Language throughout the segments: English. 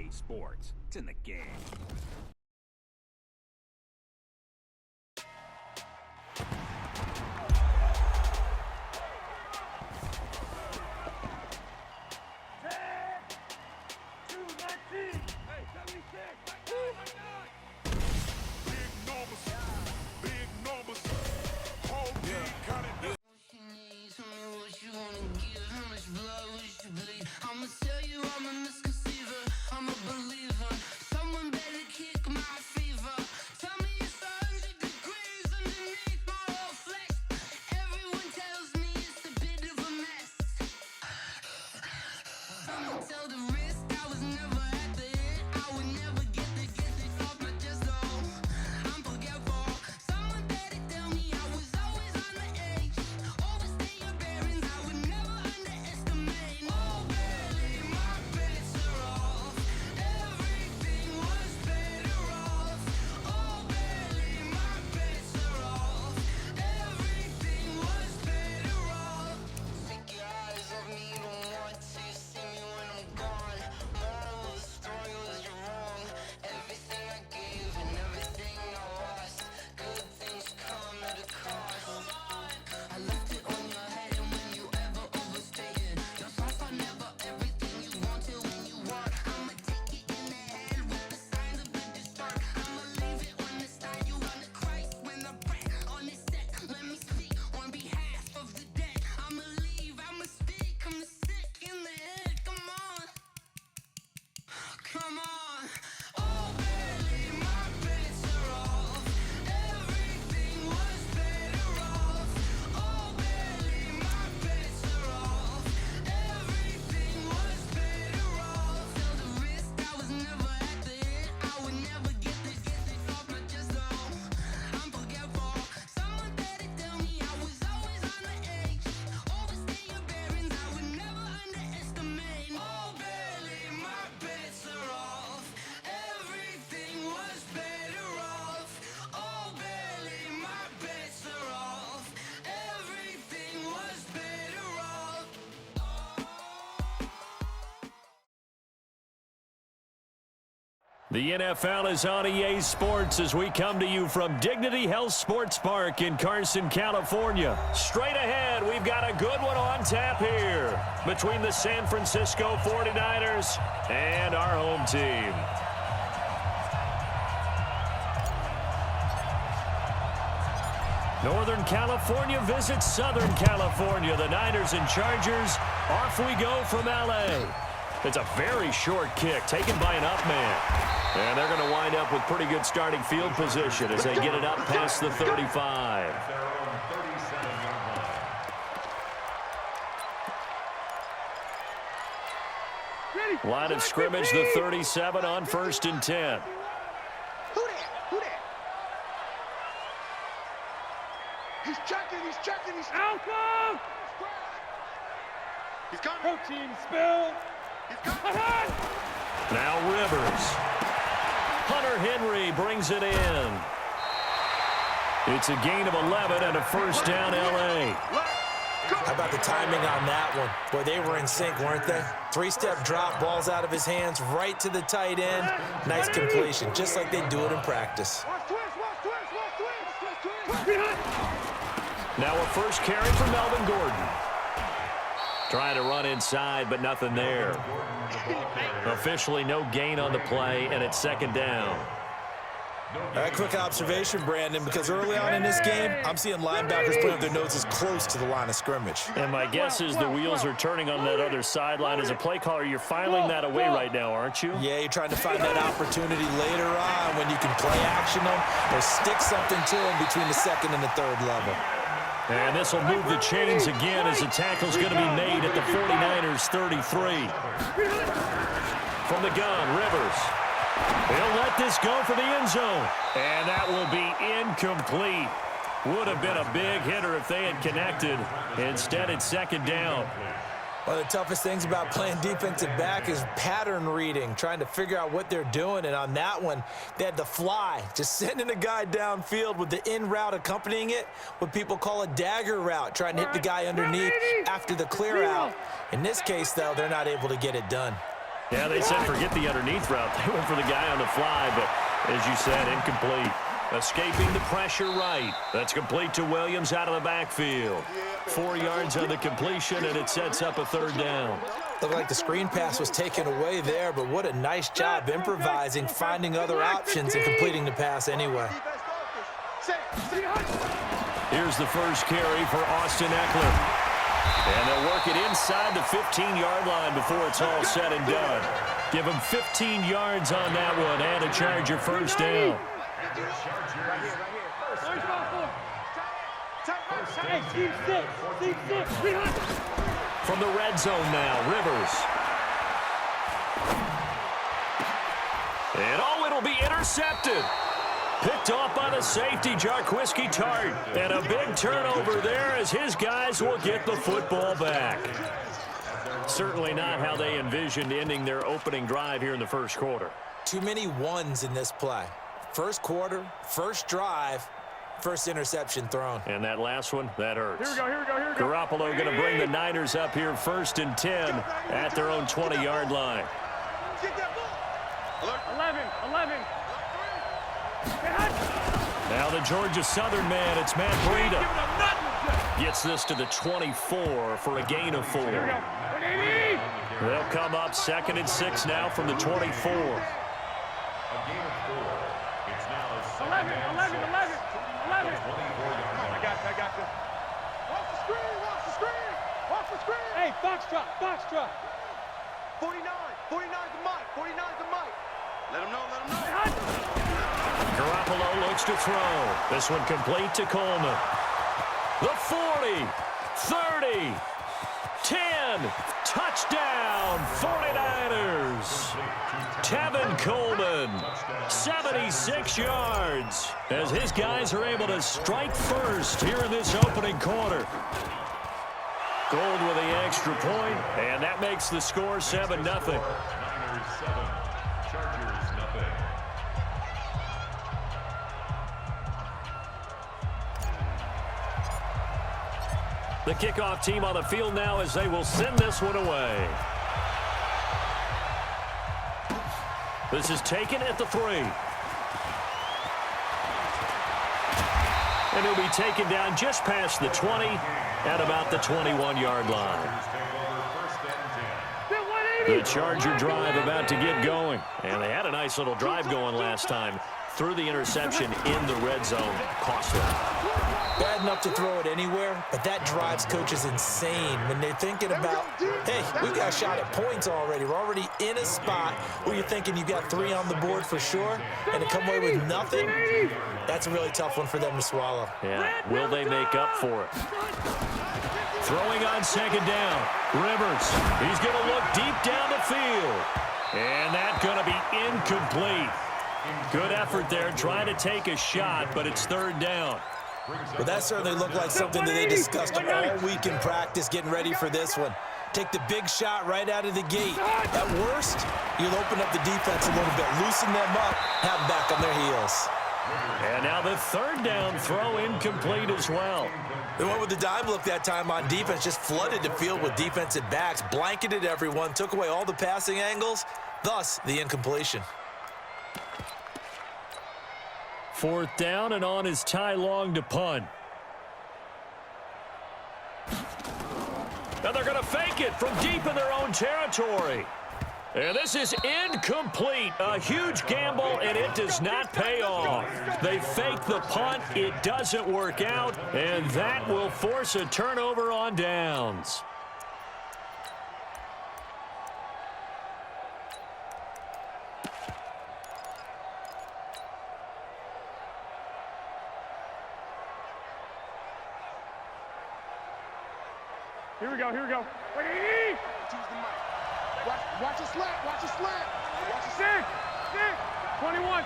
EA Sports. It's in the game. I'ma tell you I'm a misconceiver, I'm a believer. Someone better kick my fever. Tell me it's 100 degrees underneath my whole flesh. Everyone tells me it's a bit of a mess. Someone tell the risk I was never at the end. I would never get this off my chest though. I'm forgetful. Someone better tell me I was always on the edge. Overstay your bearings, I would never underestimate. Oh, barely my bets are off. Everything was better off. Oh, barely my bets are off. Everything was better off. Take your eyes off me, don't want to see me when I'm gone. Moral of the story was you're wrong. Everything I gave and everything I lost. Good things come at a cost. I left it on your head and when you ever overstay it. Your thoughts are never everything you want till when you want. I'ma take it in the head with the signs of the distort. I'ma leave it on the side. You run the Christ when the breath on this set. Let me speak on behalf of the dead. I'ma leave, I'ma speak. I'm sick in the head. Come on. Come on. Oh, barely my bets are off. Everything was better off. Oh, barely my bets are off. Everything was better off. Tell the risk I was never at the end. I would never get this off my chest though. I'm forgetful. Someone better tell me I was always on the edge. Overstay your bearings, I would never underestimate. Oh, barely my bets are off. Everything was better off. Oh, barely my bets are off. Everything was better off. The NFL is on EA Sports as we come to you from Dignity Health Sports Park in Carson, California. Straight ahead, we've got a good one on tap here between the San Francisco 49ers and our home team. Northern California visits Southern California. The Niners and Chargers, off we go from L.A. It's a very short kick taken by an up man. And they're going to wind up with pretty good starting field position as they get it up past the 35. Line of scrimmage, the 37 on 1st and 10. Who that? He's checking, he's Alpha! He's coming. Protein spill! He's coming. Now Rivers. Hunter Henry brings it in. It's a gain of 11 and a first down, L.A. How about the timing on that one? Boy, they were in sync, weren't they? Three-step drop, balls out of his hands, right to the tight end. Nice completion, just like they do it in practice. Now a first carry for Melvin Gordon. Trying to run inside, but nothing there. Officially no gain on the play, and it's second down. A quick observation, Brandon, because early on in this game, I'm seeing linebackers putting up their noses close to the line of scrimmage. And my guess is the wheels are turning on that other sideline. As a play caller, you're filing that away right now, aren't you? Yeah, you're trying to find that opportunity later on when you can play action them or stick something to them between the second and the third level. And this will move the chains again as the tackle's going to be made at the 49ers 33. From the gun, Rivers. He'll let this go for the end zone. And that will be incomplete. Would have been a big hitter if they had connected. Instead, it's second down. One of the toughest things about playing defensive back is pattern reading, trying to figure out what they're doing. And on that one, they had the fly, just sending a guy downfield with the in route accompanying it, what people call a dagger route, trying to hit the guy underneath after the clear out. In this case, though, they're not able to get it done. Yeah, they said forget the underneath route. They went for the guy on the fly, but as you said, incomplete. Escaping the pressure right. That's complete to Williams out of the backfield. 4 yards on the completion, and it sets up a third down. Looked like the screen pass was taken away there, but what a nice job improvising, finding other options, and completing the pass anyway. Here's the first carry for Austin Eckler. And they'll work it inside the 15-yard line before it's all said and done. Give them 15 yards on that one and a Charger first down. From the red zone now, Rivers. And it'll be intercepted. Picked off by the safety, Jarquiski Tart. And a big turnover there as his guys will get the football back. Certainly not how they envisioned ending their opening drive here in the first quarter. Too many ones in this play. First quarter, first drive, first interception thrown. And that last one, that hurts. Here we go. Garoppolo going to bring the Niners up here 1st and 10 at their own 20-yard line. 11. Now the Georgia Southern man, it's Matt Breida. Gets this to the 24 for a gain of 4. They'll come up 2nd and 6 now from the 24. 11. I got you. Watch the screen. Hey, box drop. 49 the mic. Let him know. Garoppolo looks to throw. This one complete to Coleman. The 40, 30, 10, touchdown, 49ers. Tevin Coleman, 76 yards, as his guys are able to strike first here in this opening quarter. Gold with the extra point, and that makes the score 7-0. The kickoff team on the field now as they will send this one away. This is taken at the 3. And he'll be taken down just past the 20 at about the 21-yard line. The Charger drive about to get going. And they had a nice little drive going last time. Threw the interception in the red zone. Costly. Bad enough to throw it anywhere, but that drives coaches insane when they're thinking about, hey, we've got a shot at points already. We're already in a spot where you're thinking you got 3 on the board for sure, and to come away with nothing, that's a really tough one for them to swallow. Yeah, will they make up for it? Throwing on 2nd down. Rivers, he's going to look deep down the field. And that's going to be incomplete. Good effort there, trying to take a shot, but it's 3rd down. Well, that certainly looked like something that they discussed all week in practice, getting ready for this one. Take the big shot right out of the gate. At worst, you'll open up the defense a little bit, loosen them up, have them back on their heels. And now the 3rd down throw incomplete as well. They went with the dime look that time on defense, just flooded the field with defensive backs, blanketed everyone, took away all the passing angles, thus the incompletion. 4th down, and on is Ty Long to punt. Now they're going to fake it from deep in their own territory. And this is incomplete. A huge gamble, and it does not pay off. They fake the punt. It doesn't work out, and that will force a turnover on downs. Here we go. Wait. Watch the slant. Watch the 6. 21.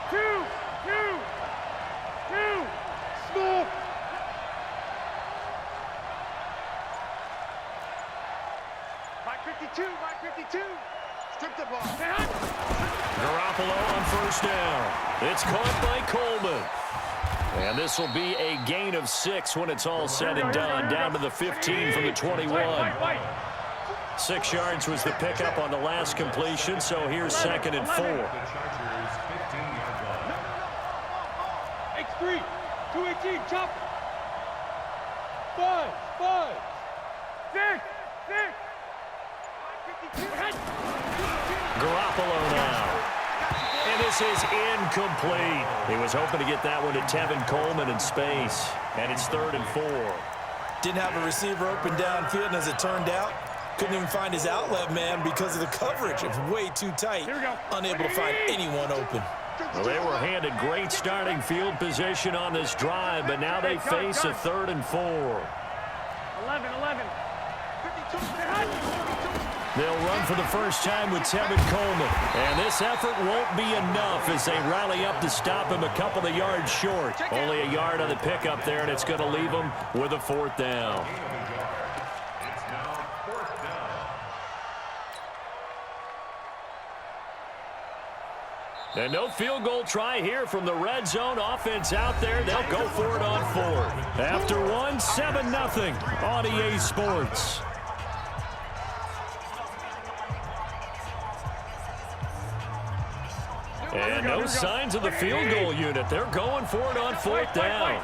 2. Smooth. Mike 52. Strip the ball. Garoppolo on 1st down. It's caught by Coleman. And this will be a gain of 6 when it's all said and done. Down to the 15 from the 21. 6 yards was the pickup on the last completion, so here's 2nd and 4. X3, 218, chop. 5, 6, 6. Garoppolo now. And this is incomplete. He was hoping to get that one to Tevin Coleman in space. And it's 3rd and 4. Didn't have a receiver open downfield, and as it turned out, couldn't even find his outlet man because of the coverage. It was way too tight. Unable to find anyone open. Well, they were handed great starting field position on this drive, but now they face a 3rd and 4. 11. 52. They'll run for the first time with Tevin Coleman. And this effort won't be enough as they rally up to stop him a couple of yards short. Only a yard on the pickup there, and it's going to leave them with a 4th down. And no field goal try here from the red zone offense out there. They'll go for it on 4th. After one, 7-0 on EA Sports. And no signs of the field goal unit. They're going for it on 4th down.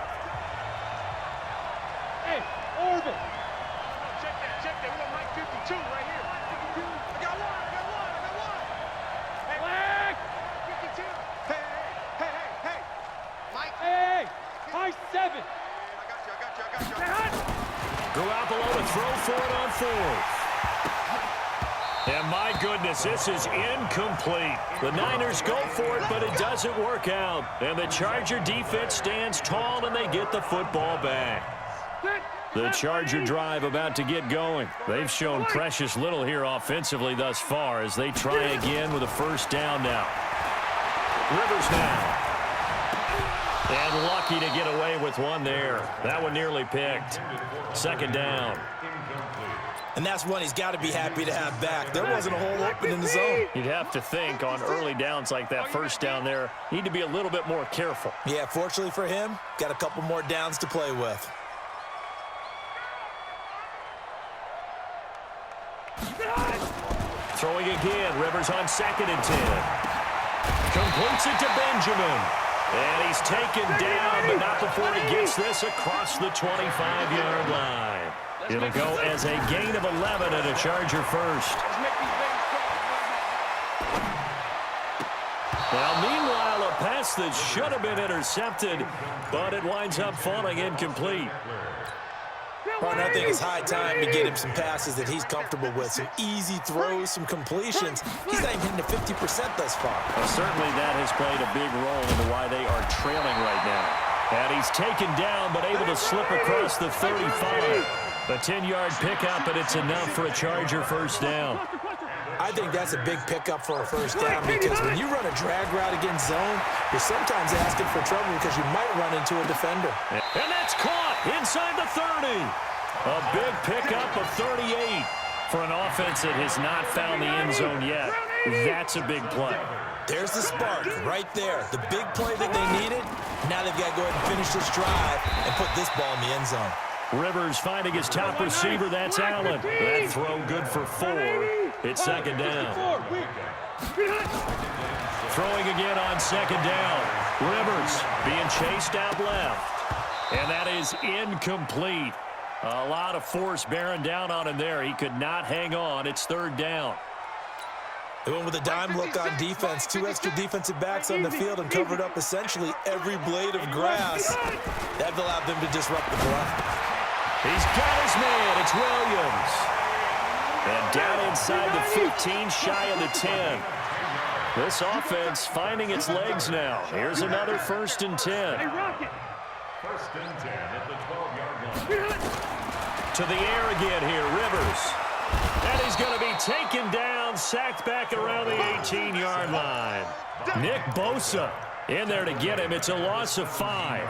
Hey, Orban. Check that. We got Mike 52 right here. I got one. Hey, Black. 52. Hey. Mike. Hey, high 7. I got you. Garoppolo to throw for it on 4th. And my goodness, this is incomplete. The Niners go for it, but it doesn't work out. And the Charger defense stands tall, and they get the football back. The Charger drive about to get going. They've shown precious little here offensively thus far as they try again with a 1st down now. Rivers now. And lucky to get away with one there. That one nearly picked. 2nd down. And that's one he's got to be happy to have back. There wasn't a hole open in the zone. You'd have to think on early downs like that 1st down there, need to be a little bit more careful. Yeah, fortunately for him, got a couple more downs to play with. Throwing again, Rivers on 2nd and 10. Completes it to Benjamin. And he's taken down, but not before he gets this across the 25-yard line. It'll go as a gain of 11 and a Charger 1st. Well, meanwhile, a pass that should have been intercepted, but it winds up falling incomplete. Partner, I think it's high time to get him some passes that he's comfortable with. Some easy throws, some completions. He's not even hitting to 50% thus far. Well, certainly that has played a big role into why they are trailing right now. And he's taken down, but able to slip across the 35. A 10-yard pickup, but it's enough for a Charger 1st down. I think that's a big pickup for a 1st down because when you run a drag route against zone, you're sometimes asking for trouble because you might run into a defender. And that's caught inside the 30. A big pickup of 38 for an offense that has not found the end zone yet. That's a big play. There's the spark right there. The big play that they needed. Now they've got to go ahead and finish this drive and put this ball in the end zone. Rivers finding his top receiver. That's Allen. That throw good for 4. It's 2nd down. Throwing again on 2nd down. Rivers being chased out left. And that is incomplete. A lot of force bearing down on him there. He could not hang on. It's 3rd down. They went with a dime look on defense. 2 extra defensive backs on the field and covered up essentially every blade of grass. That allowed them to disrupt the play. He's got his man. It's Williams. And down inside the 15, shy of the 10. This offense finding its legs now. Here's another 1st and 10. 1st and 10 at the 12-yard line. To the air again here, Rivers. And he's going to be taken down, sacked back around the 18-yard line. Nick Bosa in there to get him. It's a loss of 5.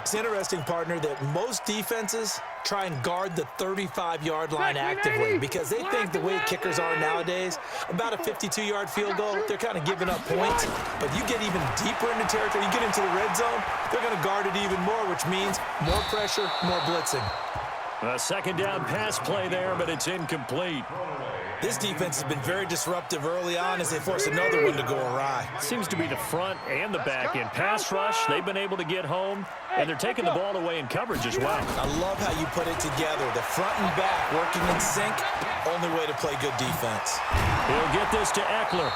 It's interesting, partner, that most defenses try and guard the 35-yard line actively because they think the way kickers are nowadays, about a 52-yard field goal, they're kind of giving up points. But you get even deeper into territory, you get into the red zone, they're going to guard it even more, which means more pressure, more blitzing. A second down pass play there, but it's incomplete. This defense has been very disruptive early on as they force another one to go awry. Seems to be the front and the back end. Pass rush, they've been able to get home, and they're taking the ball away in coverage as well. I love how you put it together. The front and back working in sync, only way to play good defense. He'll get this to Eckler,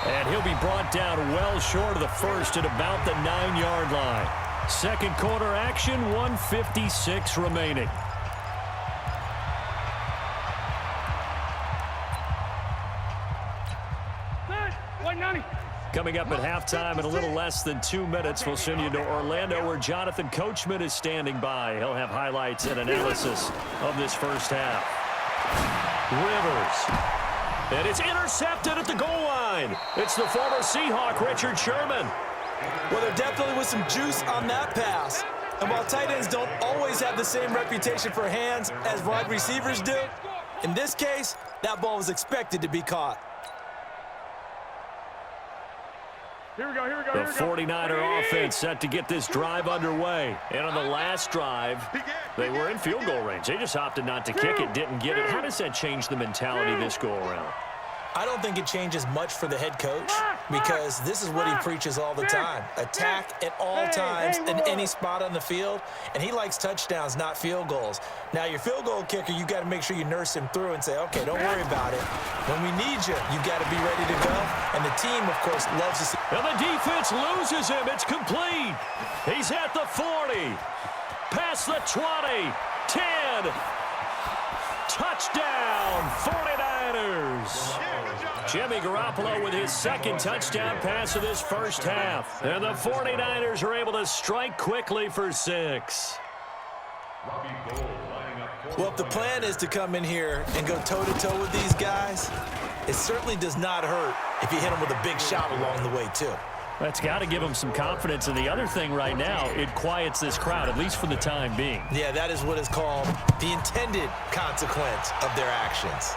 and he'll be brought down well short of the first at about the 9-yard line. Second quarter action, 1:56 remaining. Coming up at halftime in a little less than 2 minutes, we'll send you to Orlando where Jonathan Coachman is standing by. He'll have highlights and analysis of this first half. Rivers. And it's intercepted at the goal line. It's the former Seahawk, Richard Sherman. Well, there definitely was some juice on that pass. And while tight ends don't always have the same reputation for hands as wide receivers do, in this case, that ball was expected to be caught. Here we go. The 49er offense set to get this drive underway. And on the last drive, they were in field goal range. They just opted not to kick it, didn't get it. How does that change the mentality this go-around? I don't think it changes much for the head coach because this is what he preaches all the time. Attack at all times in any spot on the field, and he likes touchdowns, not field goals. Now, your field goal kicker, you got to make sure you nurse him through and say, okay, don't worry about it. When we need you, you got to be ready to go. And the team, of course, loves to see. And the defense loses him. It's complete. He's at the 40. Past the 20. 10. Touchdown, 49ers. Jimmy Garoppolo with his second touchdown pass of this first half. And the 49ers are able to strike quickly for 6. Well, if the plan is to come in here and go toe-to-toe with these guys, it certainly does not hurt if you hit them with a big shot along the way, too. That's got to give them some confidence. And the other thing right now, it quiets this crowd, at least for the time being. Yeah, that is what is called the intended consequence of their actions.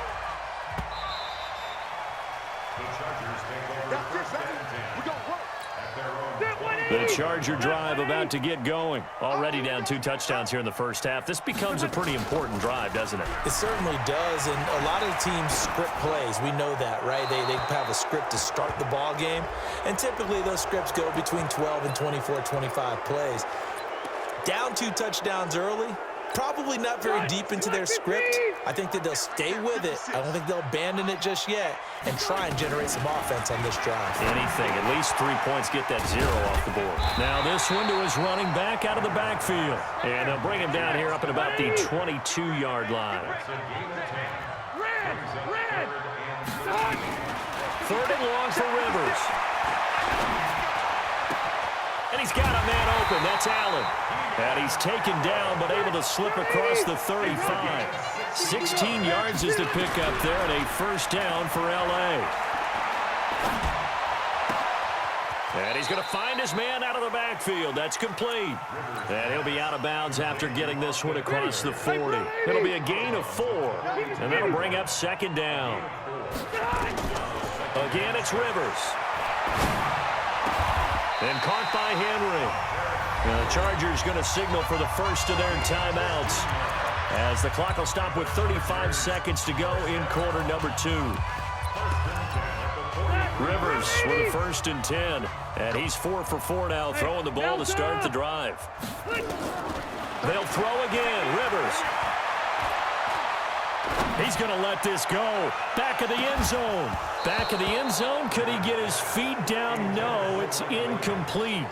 The Charger drive about to get going. Already down 2 touchdowns here in the first half. This becomes a pretty important drive, doesn't it? It certainly does, and a lot of the teams script plays. We know that, right? They have a script to start the ball game, and typically those scripts go between 12 and 24, 25 plays. Down 2 touchdowns early, probably not very deep into their script. I think that they'll stay with it. I don't think they'll abandon it just yet and try and generate some offense on this drive. Anything, at least 3 points, get that 0 off the board. Now this one to his running back out of the backfield. And they'll bring him down here up at about the 22-yard line. Third and long for Rivers. And he's got a man open. That's Allen. And he's taken down, but able to slip across the 35. 16 yards is the pickup there, and a first down for L.A. And he's going to find his man out of the backfield. That's complete. And he'll be out of bounds after getting this one across the 40. It'll be a gain of 4, and that'll bring up second down. Again, it's Rivers. And caught by Henry. And the Chargers going to signal for the first of their timeouts as the clock will stop with 35 seconds to go in quarter number 2. Rivers with a 1st and 10, and he's 4 for 4 now, throwing the ball to start the drive. They'll throw again. Rivers. He's going to let this go. Back of the end zone. Back of the end zone. Could he get his feet down? No, it's incomplete.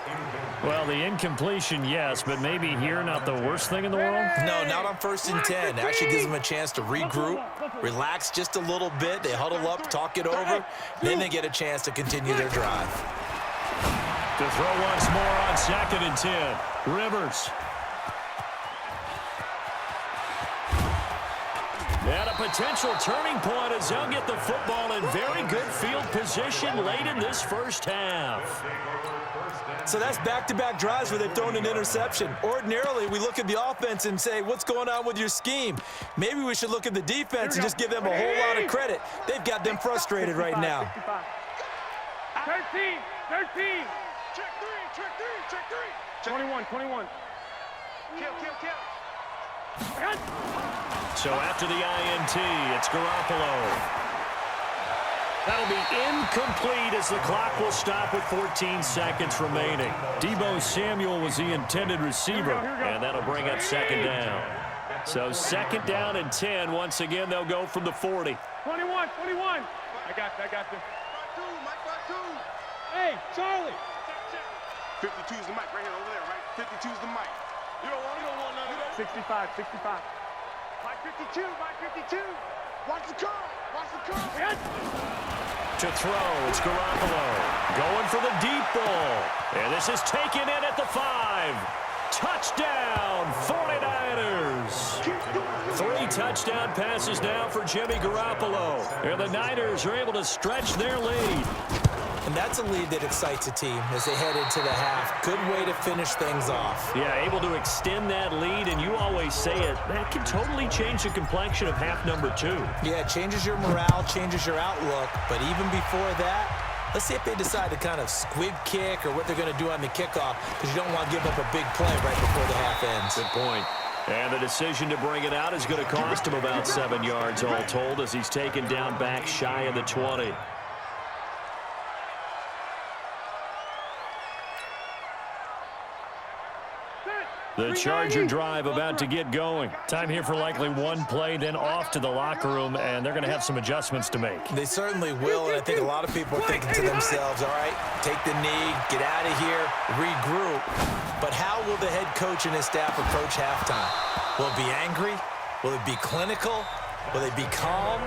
Well, the incompletion, yes, but maybe here not the worst thing in the world? No, not on 1st and 10. It actually gives them a chance to regroup, relax just a little bit. They huddle up, talk it over, then they get a chance to continue their drive. To throw once more on 2nd and 10. Rivers. And a potential turning point as they'll get the football in very good field position late in this first half. So that's back-to-back drives where they've thrown an interception. Ordinarily, we look at the offense and say, what's going on with your scheme? Maybe we should look at the defense and just give them a whole lot of credit. They've got them frustrated right now. 13. Check 3. 21. Kill. So after the INT, it's Garoppolo. That'll be incomplete as the clock will stop with 14 seconds remaining. Deebo Samuel was the intended receiver, and that'll bring up second down. So second down and 10. Once again, they'll go from the 40. 21. I got you. Hey, Charlie. 52's the mic right here over there, right? 52's the mic. You don't want none of that. 65. Mike 52. Watch the curl. To throw, it's Garoppolo. Going for the deep ball. And this is taken in at the 5. Touchdown, 49ers. 3 touchdown passes now for Jimmy Garoppolo. And the Niners are able to stretch their lead. And that's a lead that excites a team as they head into the half. Good way to finish things off. Yeah, able to extend that lead, and you always say it, that can totally change the complexion of half number 2. Yeah, it changes your morale, changes your outlook. But even before that, let's see if they decide to kind of squib kick or what they're going to do on the kickoff, because you don't want to give up a big play right before the half ends. Good point. And the decision to bring it out is going to cost him about 7 yards all told as he's taken down back shy of the 20. The Charger drive about to get going. Time here for likely one play, then off to the locker room, and they're going to have some adjustments to make. They certainly will, and I think a lot of people are thinking to themselves, all right, take the knee, get out of here, regroup. But how will the head coach and his staff approach halftime? Will it be angry? Will it be clinical? Will it be calm?